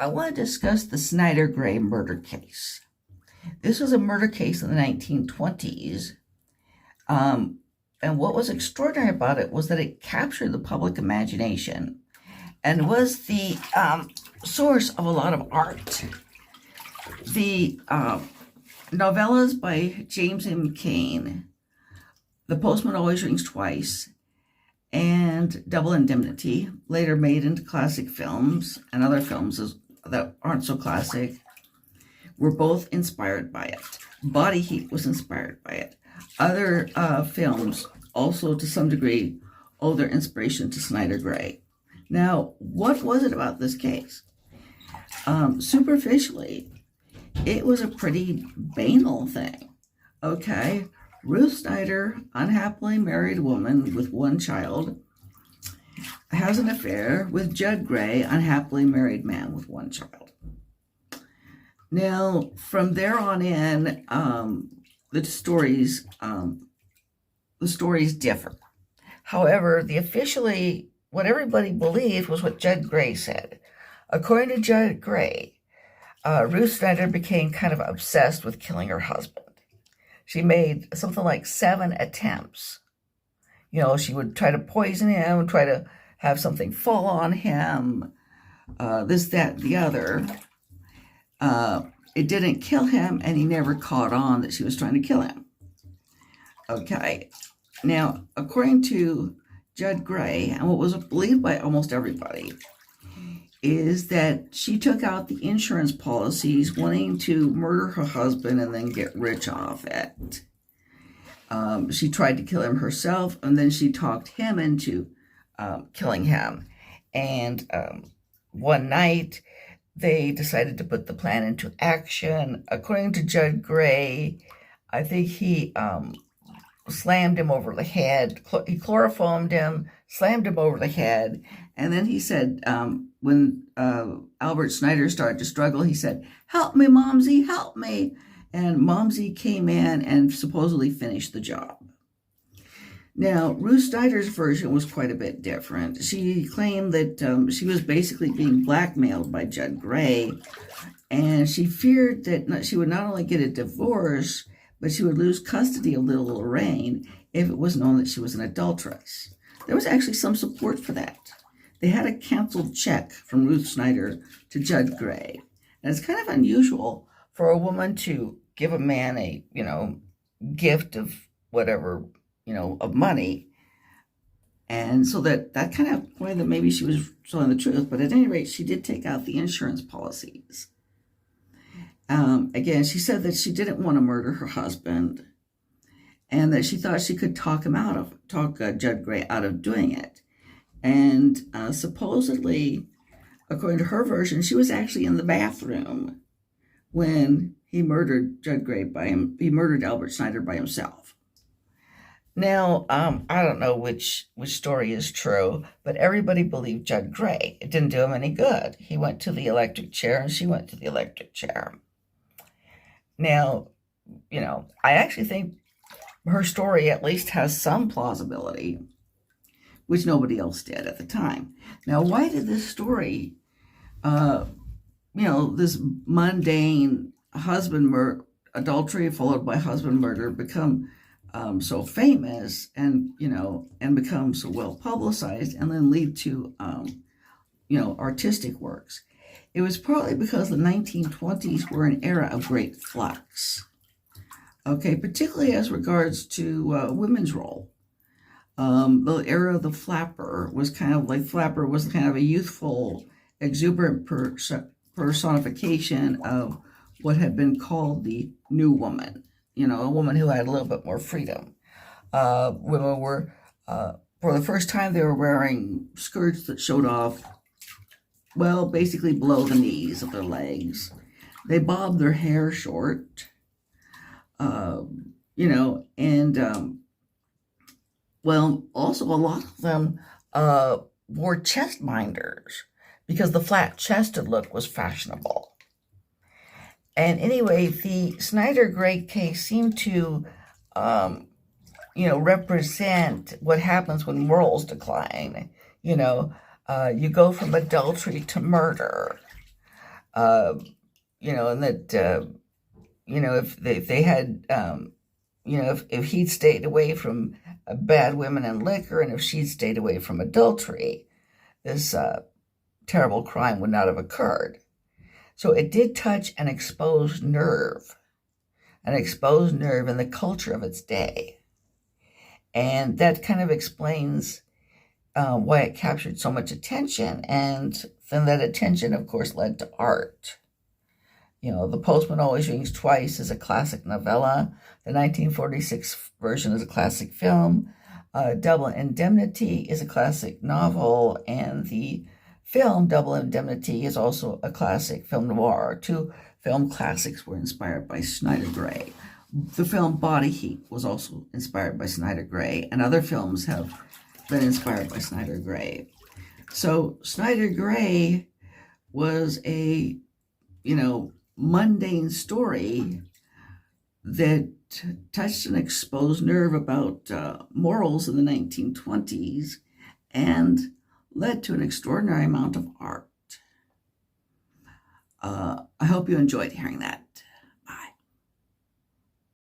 I want to discuss the Snyder Gray murder case. This was a murder case in the 1920s. And what was extraordinary about it was that it captured the public imagination and was the source of a lot of art. The novellas by James M. Cain, The Postman Always Rings Twice, and Double Indemnity, later made into classic films, and other films that aren't so classic, were both inspired by it. Body Heat was inspired by it. Other films also, to some degree, owe their inspiration to Snyder Gray. Now, what was it about this case? Superficially, it was a pretty banal thing, okay? Ruth Snyder, unhappily married woman with one child, has an affair with Judd Gray, unhappily married man with one child. Now, from there on in, the stories differ. However, what everybody believed was what Judd Gray said. According to Judd Gray, Ruth Snyder became kind of obsessed with killing her husband. She made something like 7 attempts. She would try to poison him, try to have something fall on him, this, that, the other. It didn't kill him, and he never caught on that she was trying to kill him. Okay. Now, according to Judd Gray, and what was believed by almost everybody, is that she took out the insurance policies wanting to murder her husband and then get rich off it. She tried to kill him herself, and then she talked him into killing him. And one night, they decided to put the plan into action. According to Judd Gray, I think he slammed him over the head. He chloroformed him, slammed him over the head, and then he said, when Albert Snyder started to struggle, he said, "Help me, Momsy, help me." And Momsy came in and supposedly finished the job. Now, Ruth Snyder's version was quite a bit different. She claimed that she was basically being blackmailed by Judd Gray, and she feared that she would not only get a divorce, but she would lose custody of little Lorraine if it was known that she was an adulteress. There was actually some support for that. They had a canceled check from Ruth Snyder to Judd Gray. And it's kind of unusual for a woman to give a man a, gift of whatever, of money. And so that kind of pointed that maybe she was telling the truth. But at any rate, she did take out the insurance policies. Again, she said that she didn't want to murder her husband and that she thought she could talk Judd Gray out of doing it. And supposedly, according to her version, she was actually in the bathroom when he murdered Judd Gray he murdered Albert Snyder by himself. Now, I don't know which story is true, but everybody believed Judd Gray. It didn't do him any good. He went to the electric chair and she went to the electric chair. Now, I actually think her story at least has some plausibility, which nobody else did at the time. Now, why did this story, this mundane adultery followed by husband murder become so famous and become so well publicized and then lead to, artistic works? It was partly because the 1920s were an era of great flux, okay, particularly as regards to women's role. The era of the flapper was kind of a youthful, exuberant personification of what had been called the new woman, a woman who had a little bit more freedom. Women were, for the first time, they were wearing skirts that showed off, basically below the knees of their legs. They bobbed their hair short, also a lot of them wore chest binders because the flat-chested look was fashionable. And anyway, the Snyder Gray case seemed to, represent what happens when morals decline. You go from adultery to murder. uh, and that, if they had, if he'd stayed away from bad women and liquor, and if she'd stayed away from adultery, this terrible crime would not have occurred. So it did touch an exposed nerve in the culture of its day. And that kind of explains why it captured so much attention. And then that attention, of course, led to art. The Postman Always Rings Twice is a classic novella. The 1946 version is a classic film. Double Indemnity is a classic novel. And the film Double Indemnity is also a classic film noir. Two film classics were inspired by Snyder Gray. The film Body Heat was also inspired by Snyder Gray, and other films have been inspired by Snyder Gray. So Snyder Gray was a, mundane story that touched an exposed nerve about morals in the 1920s and led to an extraordinary amount of art. I hope you enjoyed hearing that.